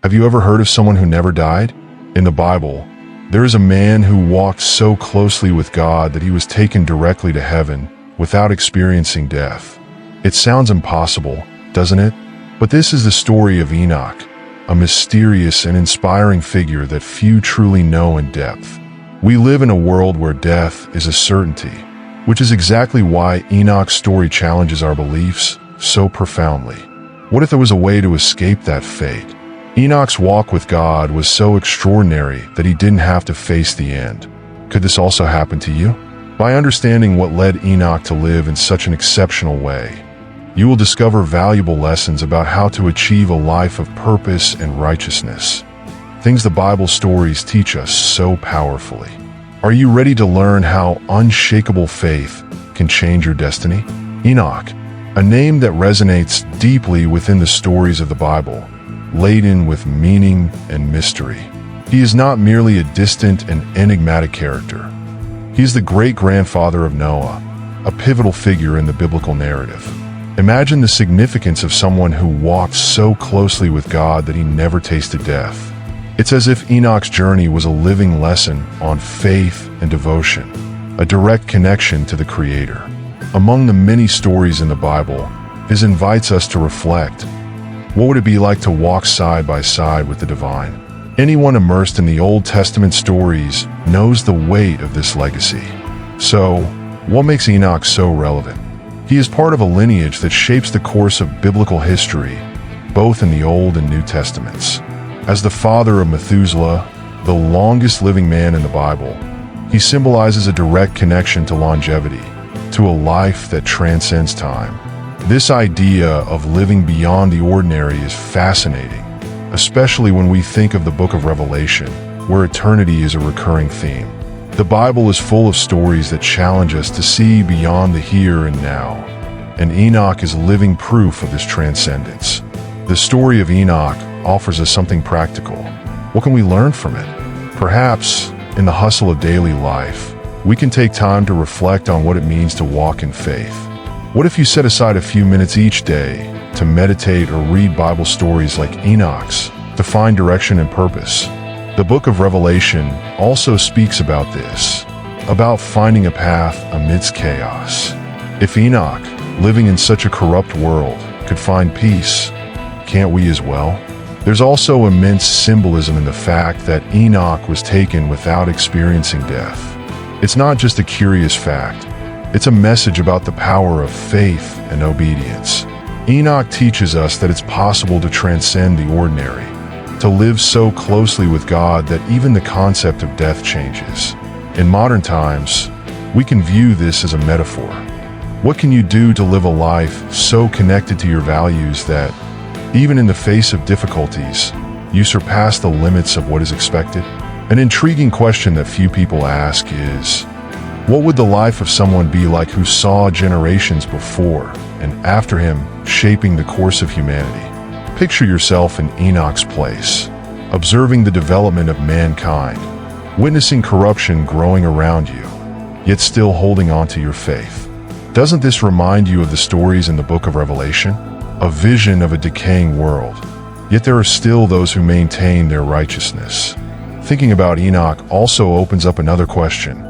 Have you ever heard of someone who never died? In the Bible, there is a man who walked so closely with God that he was taken directly to heaven without experiencing death. It sounds impossible, doesn't it? But this is the story of Enoch, a mysterious and inspiring figure that few truly know in depth. We live in a world where death is a certainty, which is exactly why Enoch's story challenges our beliefs so profoundly. What if there was a way to escape that fate? Enoch's walk with God was so extraordinary that he didn't have to face the end. Could this also happen to you? By understanding what led Enoch to live in such an exceptional way, you will discover valuable lessons about how to achieve a life of purpose and righteousness. Things the Bible stories teach us so powerfully. Are you ready to learn how unshakable faith can change your destiny? Enoch, a name that resonates deeply within the stories of the Bible, laden with meaning and mystery. He is not merely a distant and enigmatic character. He is the great-grandfather of Noah, a pivotal figure in the biblical narrative. Imagine the significance of someone who walked so closely with God that he never tasted death. It's as if Enoch's journey was a living lesson on faith and devotion, a direct connection to the Creator. Among the many stories in the Bible, his invites us to reflect. What would it be like to walk side by side with the divine? Anyone immersed in the Old Testament stories knows the weight of this legacy. So, what makes Enoch so relevant? He is part of a lineage that shapes the course of biblical history, both in the Old and New Testaments. As the father of Methuselah, the longest living man in the Bible, he symbolizes a direct connection to longevity, to a life that transcends time. This idea of living beyond the ordinary is fascinating, especially when we think of the book of Revelation, where eternity is a recurring theme. The Bible is full of stories that challenge us to see beyond the here and now, and Enoch is living proof of this transcendence. The story of Enoch offers us something practical. What can we learn from it? Perhaps, in the hustle of daily life, we can take time to reflect on what it means to walk in faith. What if you set aside a few minutes each day to meditate or read Bible stories like Enoch's to find direction and purpose? The book of Revelation also speaks about this, about finding a path amidst chaos. If Enoch, living in such a corrupt world, could find peace, can't we as well? There's also immense symbolism in the fact that Enoch was taken without experiencing death. It's not just a curious fact. It's a message about the power of faith and obedience. Enoch teaches us that it's possible to transcend the ordinary, to live so closely with God that even the concept of death changes. In modern times, we can view this as a metaphor. What can you do to live a life so connected to your values that, even in the face of difficulties, you surpass the limits of what is expected? An intriguing question that few people ask is, what would the life of someone be like who saw generations before and after him shaping the course of humanity? Picture yourself in Enoch's place, observing the development of mankind, witnessing corruption growing around you, yet still holding on to your faith. Doesn't this remind you of the stories in the book of Revelation? A vision of a decaying world, yet there are still those who maintain their righteousness. Thinking about Enoch also opens up another question.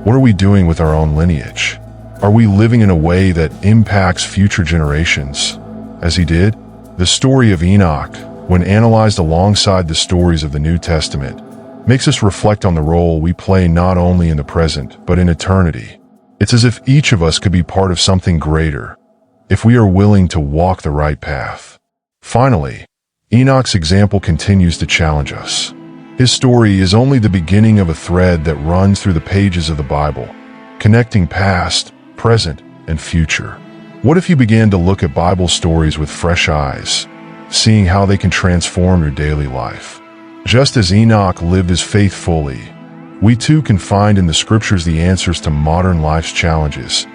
What are we doing with our own lineage? Are we living in a way that impacts future generations? As he did, the story of Enoch, when analyzed alongside the stories of the New Testament, makes us reflect on the role we play not only in the present, but in eternity. It's as if each of us could be part of something greater, if we are willing to walk the right path. Finally, Enoch's example continues to challenge us. His story is only the beginning of a thread that runs through the pages of the Bible, connecting past, present, and future. What if you began to look at Bible stories with fresh eyes, seeing how they can transform your daily life? Just as Enoch lived his faith fully, we too can find in the scriptures the answers to modern life's challenges,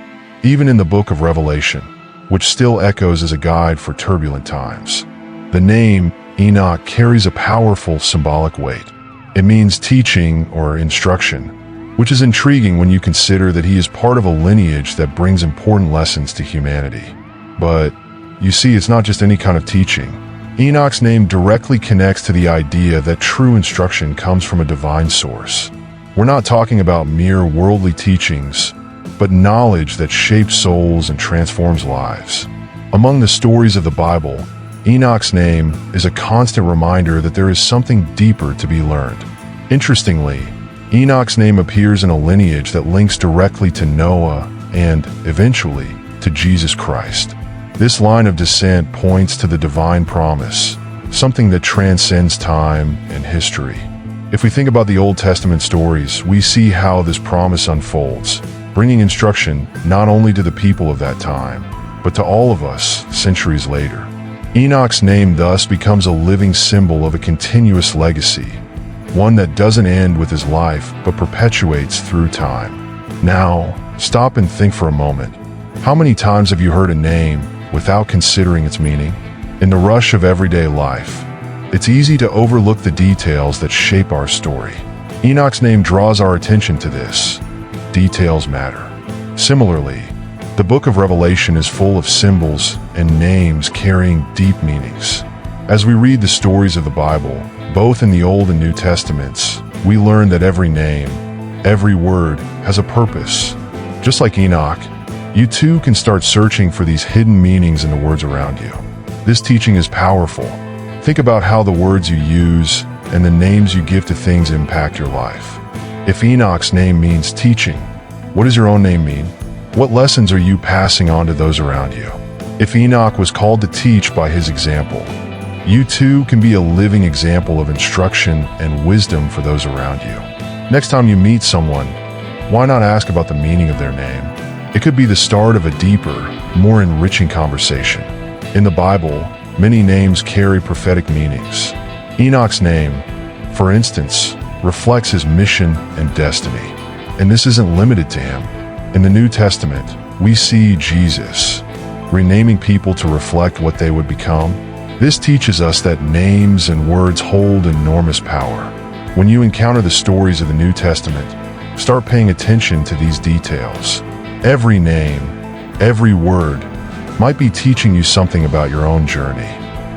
even in the book of Revelation, which still echoes as a guide for turbulent times. The name Enoch carries a powerful symbolic weight. It means teaching or instruction, which is intriguing when you consider that he is part of a lineage that brings important lessons to humanity. But, you see, it's not just any kind of teaching. Enoch's name directly connects to the idea that true instruction comes from a divine source. We're not talking about mere worldly teachings, but knowledge that shapes souls and transforms lives. Among the stories of the Bible, Enoch's name is a constant reminder that there is something deeper to be learned. Interestingly, Enoch's name appears in a lineage that links directly to Noah and, eventually, to Jesus Christ. This line of descent points to the divine promise, something that transcends time and history. If we think about the Old Testament stories, we see how this promise unfolds, bringing instruction not only to the people of that time, but to all of us centuries later. Enoch's name thus becomes a living symbol of a continuous legacy, one that doesn't end with his life but perpetuates through time. Now, stop and think for a moment. How many times have you heard a name without considering its meaning? In the rush of everyday life, it's easy to overlook the details that shape our story. Enoch's name draws our attention to this. Details matter. Similarly, the book of Revelation is full of symbols and names carrying deep meanings. As we read the stories of the Bible, both in the Old and New Testaments, we learn that every name, every word, has a purpose. Just like Enoch, you too can start searching for these hidden meanings in the words around you. This teaching is powerful. Think about how the words you use and the names you give to things impact your life. If Enoch's name means teaching, what does your own name mean? What lessons are you passing on to those around you? If Enoch was called to teach by his example, you too can be a living example of instruction and wisdom for those around you. Next time you meet someone, why not ask about the meaning of their name? It could be the start of a deeper, more enriching conversation. In the Bible, many names carry prophetic meanings. Enoch's name, for instance, reflects his mission and destiny. And this isn't limited to him. In the New Testament, we see Jesus renaming people to reflect what they would become. This teaches us that names and words hold enormous power. When you encounter the stories of the New Testament, start paying attention to these details. Every name, every word, might be teaching you something about your own journey.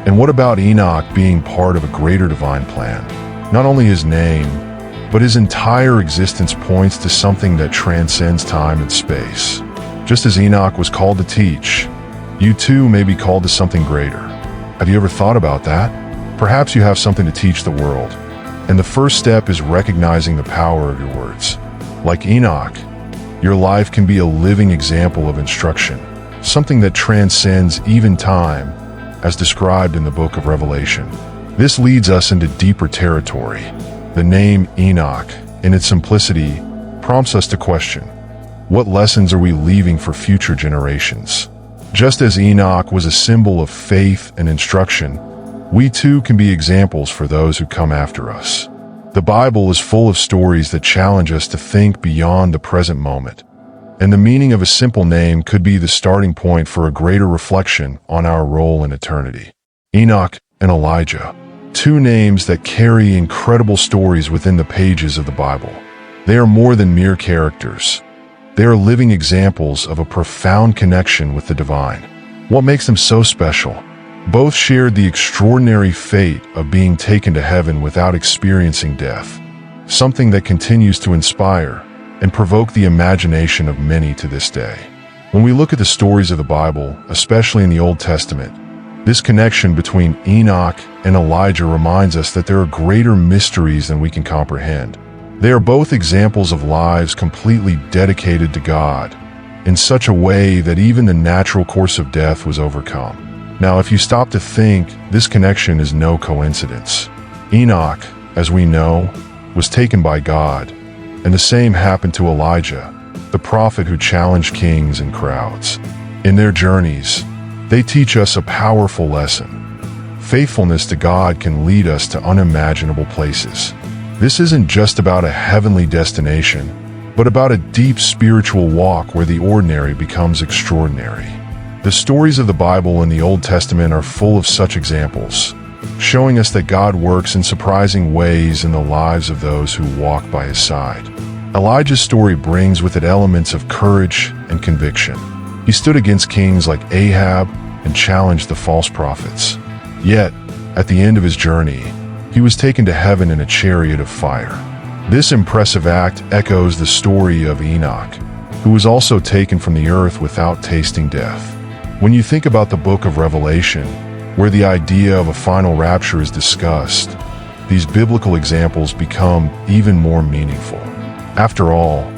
And what about Enoch being part of a greater divine plan? Not only his name, but his entire existence points to something that transcends time and space. Just as Enoch was called to teach, you too may be called to something greater. Have you ever thought about that? Perhaps you have something to teach the world. And the first step is recognizing the power of your words. Like Enoch, your life can be a living example of instruction, something that transcends even time, as described in the book of Revelation. This leads us into deeper territory. The name Enoch, in its simplicity, prompts us to question, what lessons are we leaving for future generations? Just as Enoch was a symbol of faith and instruction, we too can be examples for those who come after us. The Bible is full of stories that challenge us to think beyond the present moment, and the meaning of a simple name could be the starting point for a greater reflection on our role in eternity. Enoch and Elijah, two names that carry incredible stories within the pages of the Bible. They are more than mere characters. They are living examples of a profound connection with the divine. What makes them so special? Both shared the extraordinary fate of being taken to heaven without experiencing death, something that continues to inspire and provoke the imagination of many to this day. When we look at the stories of the Bible, especially in the Old Testament, this connection between Enoch and Elijah reminds us that there are greater mysteries than we can comprehend. They are both examples of lives completely dedicated to God, in such a way that even the natural course of death was overcome. Now, if you stop to think, this connection is no coincidence. Enoch, as we know, was taken by God, and the same happened to Elijah, the prophet who challenged kings and crowds. In their journeys, they teach us a powerful lesson. Faithfulness to God can lead us to unimaginable places. This isn't just about a heavenly destination, but about a deep spiritual walk where the ordinary becomes extraordinary. The stories of the Bible in the Old Testament are full of such examples, showing us that God works in surprising ways in the lives of those who walk by his side. Elijah's story brings with it elements of courage and conviction. He stood against kings like Ahab and challenged the false prophets. Yet, At the end of his journey, he was taken to heaven in a chariot of fire. This impressive act echoes the story of ENoch, who was also taken from the earth without tasting death. When you think about the book of Revelation, where the idea of a final rapture is discussed, these biblical examples become even more meaningful. After all,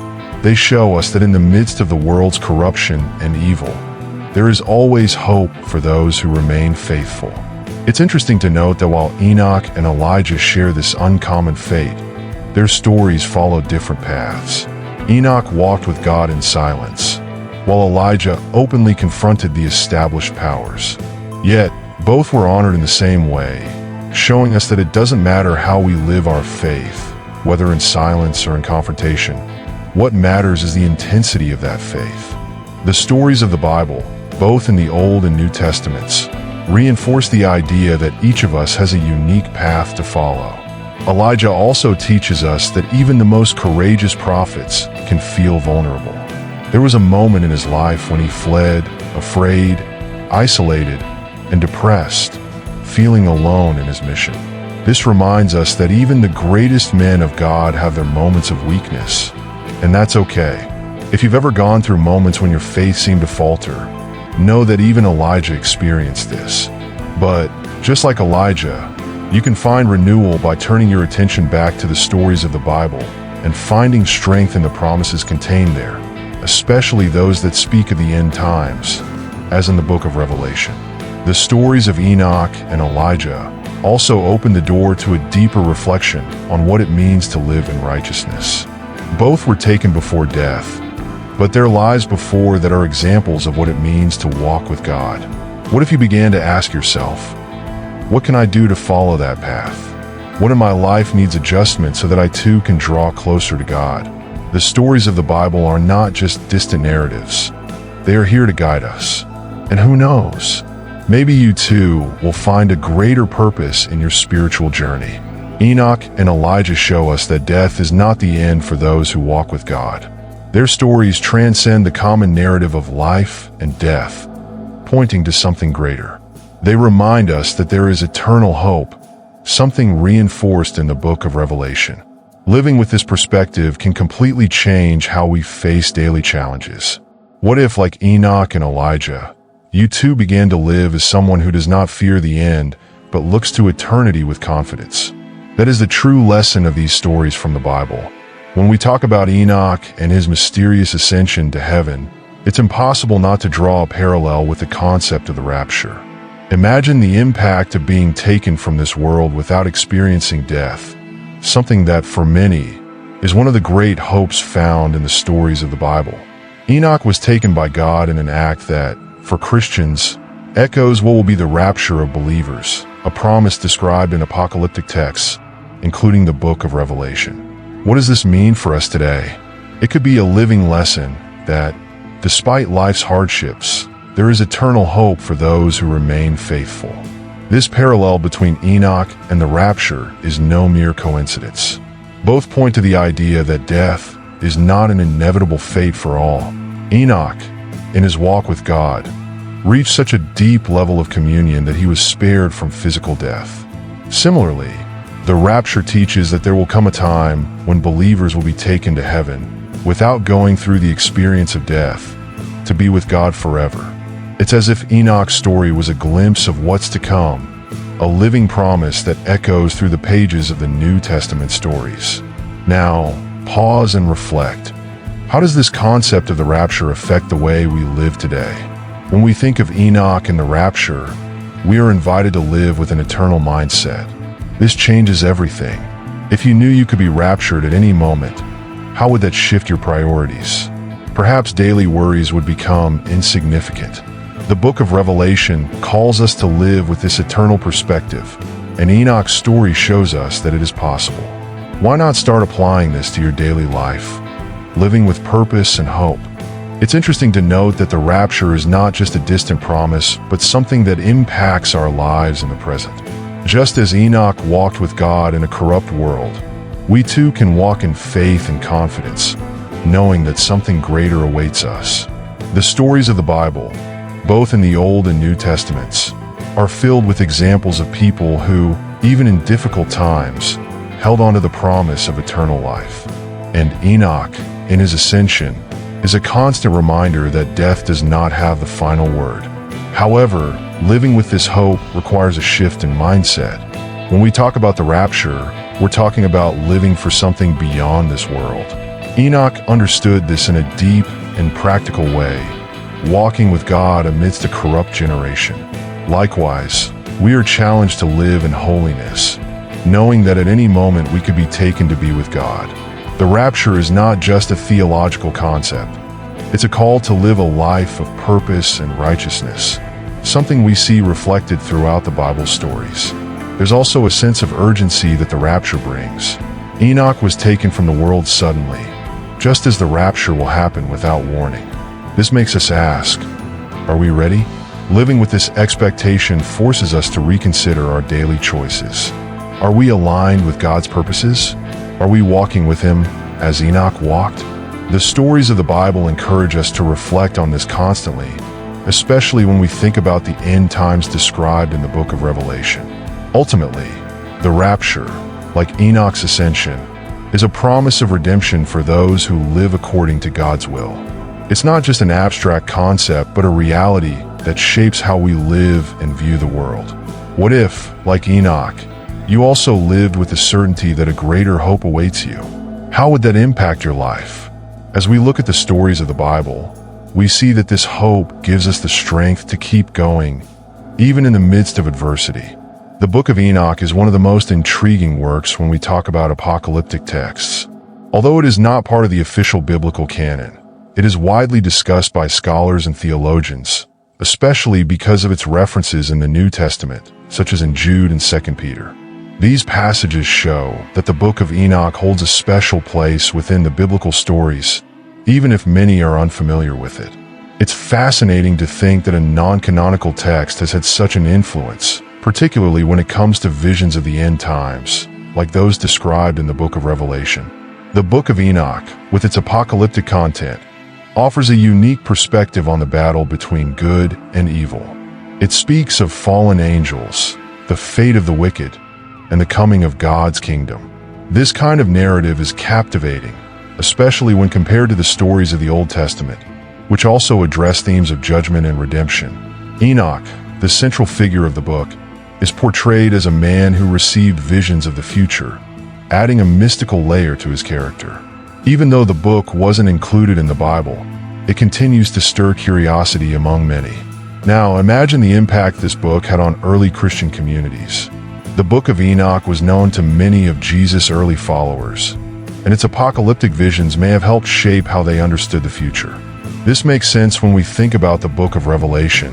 they show us that in the midst of the world's corruption and evil, there is always hope for those who remain faithful. It's interesting to note that while ENoch and Elijah share this uncommon fate, their stories follow different paths. ENoch walked with God in silence, while Elijah openly confronted the established powers. Yet, both were honored in the same way, showing us that it doesn't matter how we live our faith, whether in silence or in confrontation. What matters is the intensity of that faith. The stories of the Bible, both in the Old and New Testaments, reinforce the idea that each of us has a unique path to follow. Elijah also teaches us that even the most courageous prophets can feel vulnerable. There was a moment in his life when he fled, afraid, isolated, and depressed, feeling alone in his mission. This reminds us that even the greatest men of God have their moments of weakness, and that's okay. If you've ever gone through moments when your faith seemed to falter, know that even Elijah experienced this. But just like Elijah, you can find renewal by turning your attention back to the stories of the Bible and finding strength in the promises contained there, especially those that speak of the end times, as in the book of Revelation. The stories of ENoch and Elijah also open the door to a deeper reflection on what it means to live in righteousness. Both were taken before death, but there are lives before that are examples of what it means to walk with God. What if you began to ask yourself, what can I do to follow that path? What in my life needs adjustment so that I too can draw closer to God? The stories of the Bible are not just distant narratives. They are here to guide us. And who knows? Maybe you too will find a greater purpose in your spiritual journey. ENoch and Elijah show us that death is not the end for those who walk with God. Their stories transcend the common narrative of life and death, pointing to something greater. They remind us that there is eternal hope, something reinforced in the book of Revelation. Living with this perspective can completely change how we face daily challenges. What if, like ENoch and Elijah, you too began to live as someone who does not fear the end, but looks to eternity with confidence? That is the true lesson of these stories from the Bible. When we talk about ENoch and his mysterious ascension to heaven, it's impossible not to draw a parallel with the concept of the rapture. Imagine the impact of being taken from this world without experiencing death, something that, for many, is one of the great hopes found in the stories of the Bible. ENoch was taken by God in an act that, for Christians, echoes what will be the rapture of believers, a promise described in apocalyptic texts, including the book of Revelation. What does this mean for us today? It could be a living lesson that, despite life's hardships, there is eternal hope for those who remain faithful. This parallel between ENoch and the rapture is no mere coincidence. Both point to the idea that death is not an inevitable fate for all. ENoch, in his walk with God, reached such a deep level of communion that he was spared from physical death. Similarly, the rapture teaches that there will come a time when believers will be taken to heaven without going through the experience of death, to be with God forever. It's as if ENoch's story was a glimpse of what's to come, a living promise that echoes through the pages of the New Testament stories. Now, pause and reflect. How does this concept of the rapture affect the way we live today? When we think of ENoch and the rapture, we are invited to live with an eternal mindset. This changes everything. If you knew you could be raptured at any moment, how would that shift your priorities? Perhaps daily worries would become insignificant. The book of Revelation calls us to live with this eternal perspective, and ENoch's story shows us that it is possible. Why not start applying this to your daily life, living with purpose and hope? It's interesting to note that the rapture is not just a distant promise, but something that impacts our lives in the present. Just as ENoch walked with God in a corrupt world, we too can walk in faith and confidence, knowing that something greater awaits us. The stories of the Bible, both in the Old and New Testaments, are filled with examples of people who, even in difficult times, held on to the promise of eternal life. And Enoch, in his ascension, is a constant reminder that death does not have the final word. However, living with this hope requires a shift in mindset. When we talk about the rapture, we're talking about living for something beyond this world. Enoch understood this in a deep and practical way, walking with God amidst a corrupt generation. Likewise, we are challenged to live in holiness, knowing that at any moment we could be taken to be with God. The rapture is not just a theological concept. It's a call to live a life of purpose and righteousness, something we see reflected throughout the Bible stories. There's also a sense of urgency that the rapture brings. Enoch was taken from the world suddenly, just as the rapture will happen without warning. This makes us ask, are we ready? Living with this expectation forces us to reconsider our daily choices. Are we aligned with God's purposes? Are we walking with Him as Enoch walked? The stories of the Bible encourage us to reflect on this constantly, especially when we think about the end times described in the book of Revelation. Ultimately, the rapture, like Enoch's ascension, is a promise of redemption for those who live according to God's will. It's not just an abstract concept, but a reality that shapes how we live and view the world. What if, like Enoch, you also lived with the certainty that a greater hope awaits you? How would that impact your life? As we look at the stories of the Bible, we see that this hope gives us the strength to keep going, even in the midst of adversity. The book of Enoch is one of the most intriguing works when we talk about apocalyptic texts. Although it is not part of the official biblical canon, it is widely discussed by scholars and theologians, especially because of its references in the New Testament, such as in Jude and 2 Peter. These passages show that the book of Enoch holds a special place within the biblical stories, even if many are unfamiliar with it. It's fascinating to think that a non-canonical text has had such an influence, particularly when it comes to visions of the end times, like those described in the book of Revelation. The book of Enoch, with its apocalyptic content, offers a unique perspective on the battle between good and evil. It speaks of fallen angels, the fate of the wicked, and the coming of God's kingdom. This kind of narrative is captivating, especially when compared to the stories of the Old Testament, which also address themes of judgment and redemption. Enoch, the central figure of the book, is portrayed as a man who received visions of the future, adding a mystical layer to his character. Even though the book wasn't included in the Bible, it continues to stir curiosity among many. Now, imagine the impact this book had on early Christian communities. The book of Enoch was known to many of Jesus' early followers, and its apocalyptic visions may have helped shape how they understood the future. This makes sense when we think about the book of Revelation,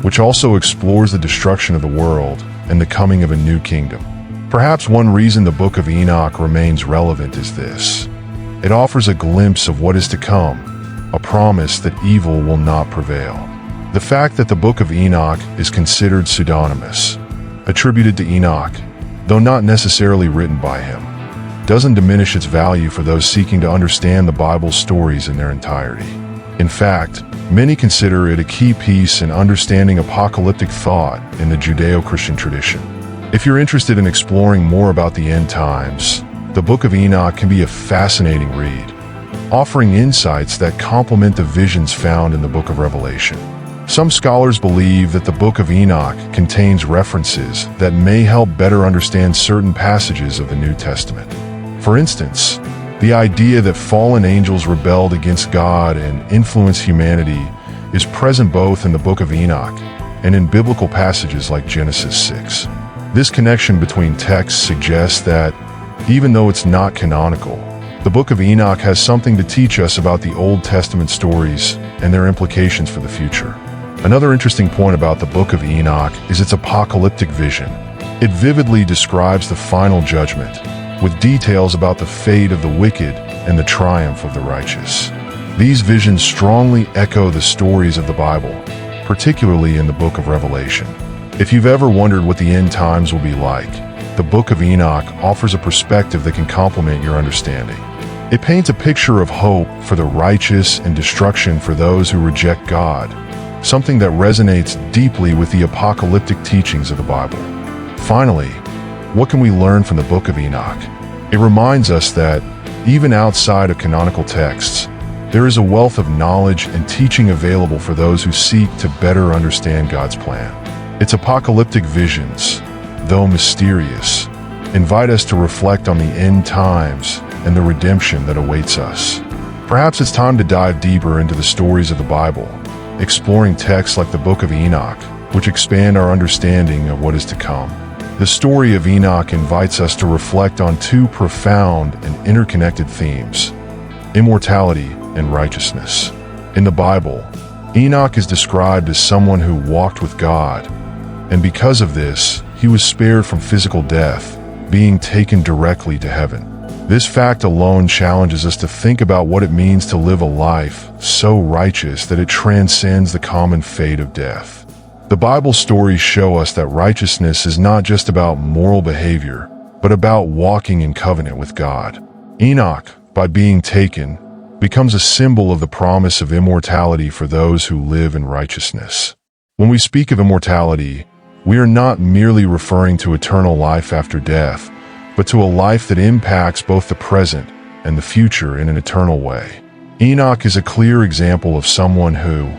which also explores the destruction of the world and the coming of a new kingdom. Perhaps one reason the book of Enoch remains relevant is this. It offers a glimpse of what is to come, a promise that evil will not prevail. The fact that the book of Enoch is considered pseudonymous, attributed to Enoch, though not necessarily written by him, doesn't diminish its value for those seeking to understand the Bible's stories in their entirety. In fact, many consider it a key piece in understanding apocalyptic thought in the Judeo-Christian tradition. If you're interested in exploring more about the end times, the book of Enoch can be a fascinating read, offering insights that complement the visions found in the book of Revelation. Some scholars believe that the book of Enoch contains references that may help better understand certain passages of the New Testament. For instance, the idea that fallen angels rebelled against God and influenced humanity is present both in the book of Enoch and in biblical passages like Genesis 6. This connection between texts suggests that, even though it's not canonical, the book of Enoch has something to teach us about the Old Testament stories and their implications for the future. Another interesting point about the book of Enoch is its apocalyptic vision. It vividly describes the final judgment, with details about the fate of the wicked and the triumph of the righteous. These visions strongly echo the stories of the Bible, particularly in the book of Revelation. If you've ever wondered what the end times will be like, the book of Enoch offers a perspective that can complement your understanding. It paints a picture of hope for the righteous and destruction for those who reject God, something that resonates deeply with the apocalyptic teachings of the Bible. Finally, what can we learn from the book of Enoch? It reminds us that, even outside of canonical texts, there is a wealth of knowledge and teaching available for those who seek to better understand God's plan. Its apocalyptic visions, though mysterious, invite us to reflect on the end times and the redemption that awaits us. Perhaps it's time to dive deeper into the stories of the Bible, exploring texts like the book of Enoch, which expand our understanding of what is to come. The story of Enoch invites us to reflect on two profound and interconnected themes: immortality and righteousness. In the Bible, Enoch is described as someone who walked with God, and because of this, he was spared from physical death, being taken directly to heaven. This fact alone challenges us to think about what it means to live a life so righteous that it transcends the common fate of death. The Bible stories show us that righteousness is not just about moral behavior, but about walking in covenant with God. Enoch, by being taken, becomes a symbol of the promise of immortality for those who live in righteousness. When we speak of immortality, we are not merely referring to eternal life after death, but to a life that impacts both the present and the future in an eternal way. Enoch is a clear example of someone who,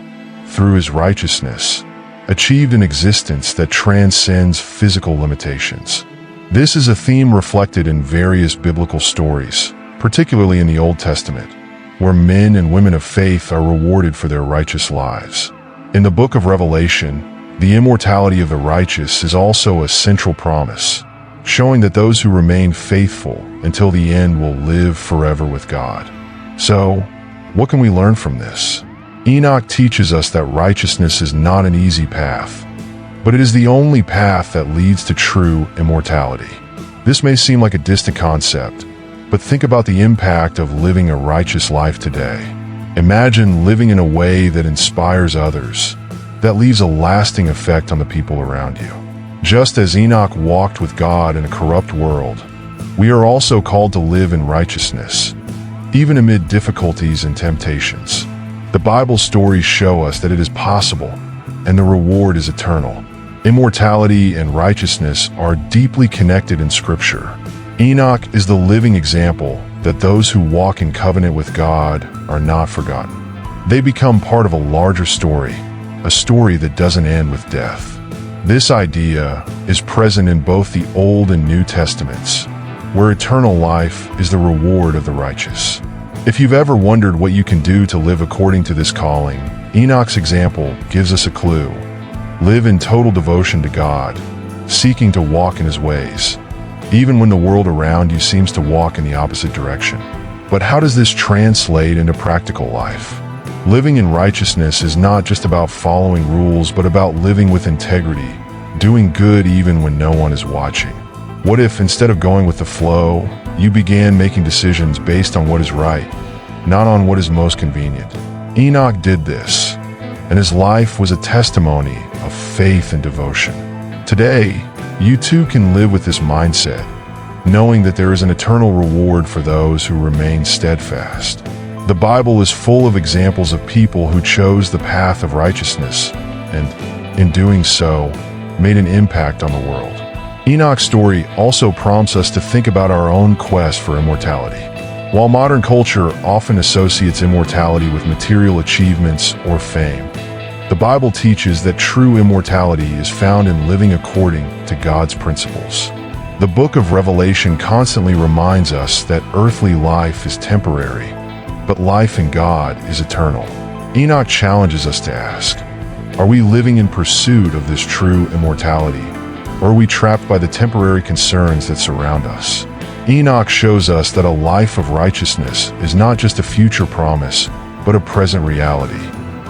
through his righteousness, achieved an existence that transcends physical limitations. This is a theme reflected in various biblical stories, particularly in the Old Testament, where men and women of faith are rewarded for their righteous lives. In the book of Revelation, the immortality of the righteous is also a central promise, showing that those who remain faithful until the end will live forever with God. So, what can we learn from this? Enoch teaches us that righteousness is not an easy path, but it is the only path that leads to true immortality. This may seem like a distant concept, but think about the impact of living a righteous life today. Imagine living in a way that inspires others, that leaves a lasting effect on the people around you. Just as Enoch walked with God in a corrupt world, we are also called to live in righteousness, even amid difficulties and temptations. The Bible stories show us that it is possible, and the reward is eternal. Immortality and righteousness are deeply connected in Scripture. Enoch is the living example that those who walk in covenant with God are not forgotten. They become part of a larger story, a story that doesn't end with death. This idea is present in both the Old and New Testaments, where eternal life is the reward of the righteous. If you've ever wondered what you can do to live according to this calling, Enoch's example gives us a clue. Live in total devotion to God, seeking to walk in His ways, even when the world around you seems to walk in the opposite direction. But how does this translate into practical life? Living in righteousness is not just about following rules, but about living with integrity, doing good even when no one is watching. What if, instead of going with the flow, you began making decisions based on what is right, not on what is most convenient? Enoch did this, and his life was a testimony of faith and devotion. Today, you too can live with this mindset, knowing that there is an eternal reward for those who remain steadfast. The Bible is full of examples of people who chose the path of righteousness and, in doing so, made an impact on the world. Enoch's story also prompts us to think about our own quest for immortality. While modern culture often associates immortality with material achievements or fame, the Bible teaches that true immortality is found in living according to God's principles. The book of Revelation constantly reminds us that earthly life is temporary, but life in God is eternal. Enoch challenges us to ask, are we living in pursuit of this true immortality, or are we trapped by the temporary concerns that surround us? Enoch shows us that a life of righteousness is not just a future promise, but a present reality.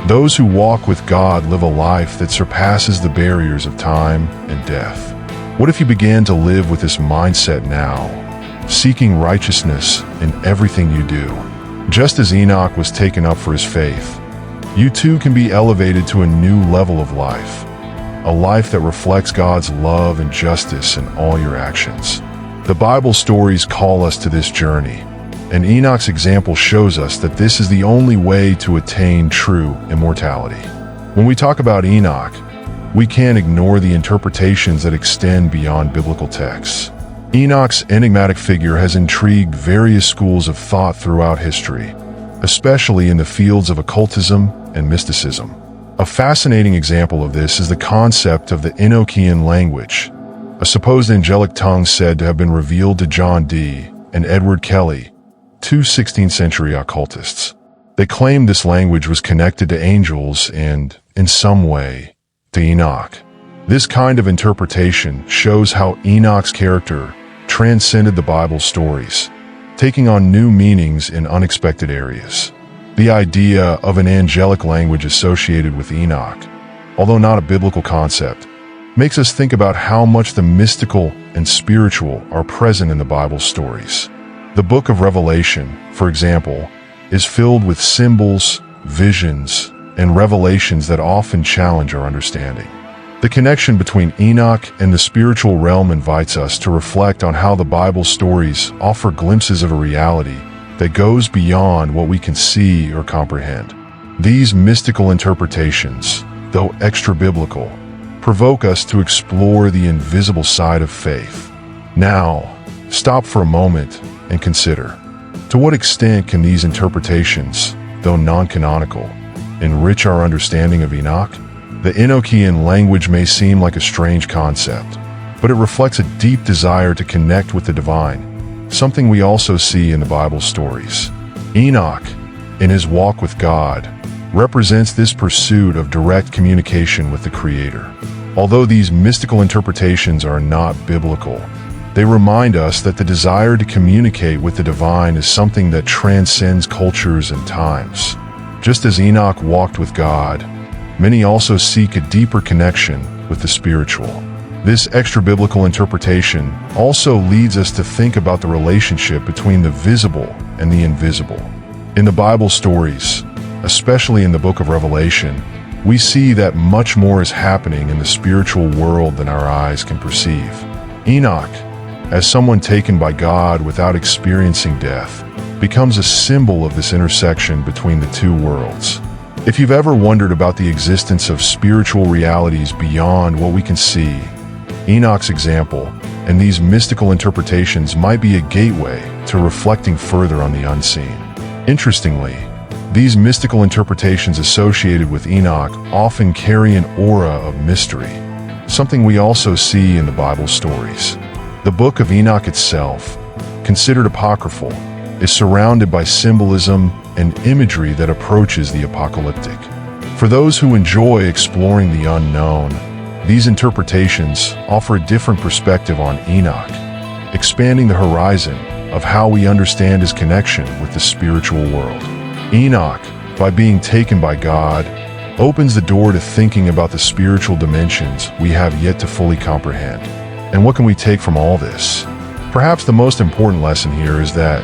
Those who walk with God live a life that surpasses the barriers of time and death. What if you began to live with this mindset now, seeking righteousness in everything you do? Just as Enoch was taken up for his faith, you too can be elevated to a new level of life, a life that reflects God's love and justice in all your actions. The Bible stories call us to this journey, and Enoch's example shows us that this is the only way to attain true immortality. When we talk about Enoch, we can't ignore the interpretations that extend beyond biblical texts. Enoch's enigmatic figure has intrigued various schools of thought throughout history, especially in the fields of occultism and mysticism. A fascinating example of this is the concept of the Enochian language, a supposed angelic tongue said to have been revealed to John Dee and Edward Kelly, two 16th century occultists. They claimed this language was connected to angels and, in some way, to Enoch. This kind of interpretation shows how Enoch's character transcended the Bible's stories, taking on new meanings in unexpected areas. The idea of an angelic language associated with Enoch, although not a biblical concept, makes us think about how much the mystical and spiritual are present in the Bible's stories. The book of Revelation, for example, is filled with symbols, visions, and revelations that often challenge our understanding. The connection between Enoch and the spiritual realm invites us to reflect on how the Bible's stories offer glimpses of a reality that goes beyond what we can see or comprehend. These mystical interpretations, though extra-biblical, provoke us to explore the invisible side of faith. Now, stop for a moment and consider, to what extent can these interpretations, though non-canonical, enrich our understanding of Enoch? The Enochian language may seem like a strange concept, but it reflects a deep desire to connect with the divine, something we also see in the Bible stories. Enoch, in his walk with God, represents this pursuit of direct communication with the Creator. Although these mystical interpretations are not biblical, they remind us that the desire to communicate with the divine is something that transcends cultures and times. Just as Enoch walked with God, many also seek a deeper connection with the spiritual. This extra-biblical interpretation also leads us to think about the relationship between the visible and the invisible. In the Bible stories, especially in the book of Revelation, we see that much more is happening in the spiritual world than our eyes can perceive. Enoch, as someone taken by God without experiencing death, becomes a symbol of this intersection between the two worlds. If you've ever wondered about the existence of spiritual realities beyond what we can see, Enoch's example and these mystical interpretations might be a gateway to reflecting further on the unseen. Interestingly, these mystical interpretations associated with Enoch often carry an aura of mystery, something we also see in the Bible stories. The book of Enoch itself, considered apocryphal, is surrounded by symbolism and imagery that approaches the apocalyptic. For those who enjoy exploring the unknown, these interpretations offer a different perspective on Enoch, expanding the horizon of how we understand his connection with the spiritual world. Enoch, by being taken by God, opens the door to thinking about the spiritual dimensions we have yet to fully comprehend. And what can we take from all this? Perhaps the most important lesson here is that,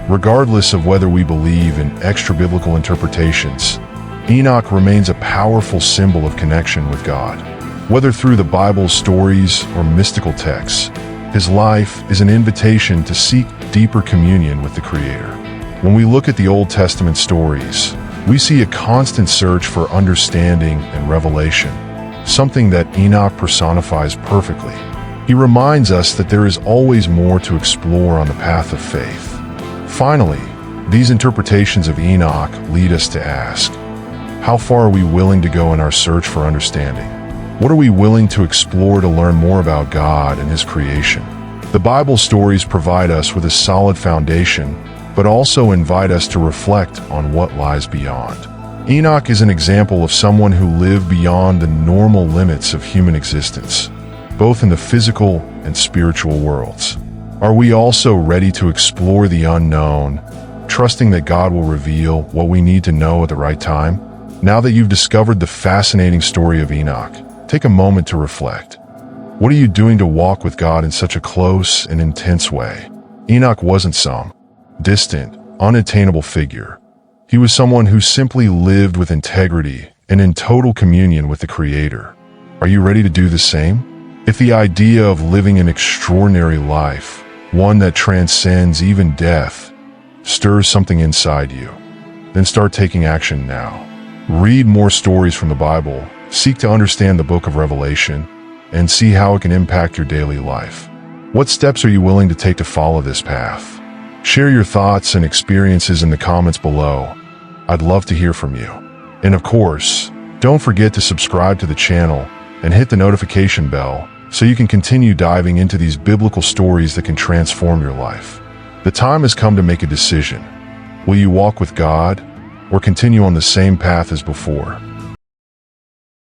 regardless of whether we believe in extra-biblical interpretations, Enoch remains a powerful symbol of connection with God. Whether through the Bible's stories or mystical texts, his life is an invitation to seek deeper communion with the Creator. When we look at the Old Testament stories, we see a constant search for understanding and revelation, something that Enoch personifies perfectly. He reminds us that there is always more to explore on the path of faith. Finally, these interpretations of Enoch lead us to ask, how far are we willing to go in our search for understanding? What are we willing to explore to learn more about God and His creation? The Bible stories provide us with a solid foundation, but also invite us to reflect on what lies beyond. Enoch is an example of someone who lived beyond the normal limits of human existence, both in the physical and spiritual worlds. Are we also ready to explore the unknown, trusting that God will reveal what we need to know at the right time? Now that you've discovered the fascinating story of Enoch, take a moment to reflect. What are you doing to walk with God in such a close and intense way? Enoch wasn't some distant, unattainable figure. He was someone who simply lived with integrity and in total communion with the Creator. Are you ready to do the same? If the idea of living an extraordinary life, one that transcends even death, stirs something inside you, then start taking action now. Read more stories from the Bible, seek to understand the book of Revelation, and see how it can impact your daily life. What steps are you willing to take to follow this path? Share your thoughts and experiences in the comments below. I'd love to hear from you. And of course, don't forget to subscribe to the channel and hit the notification bell so you can continue diving into these biblical stories that can transform your life. The time has come to make a decision. Will you walk with God or continue on the same path as before?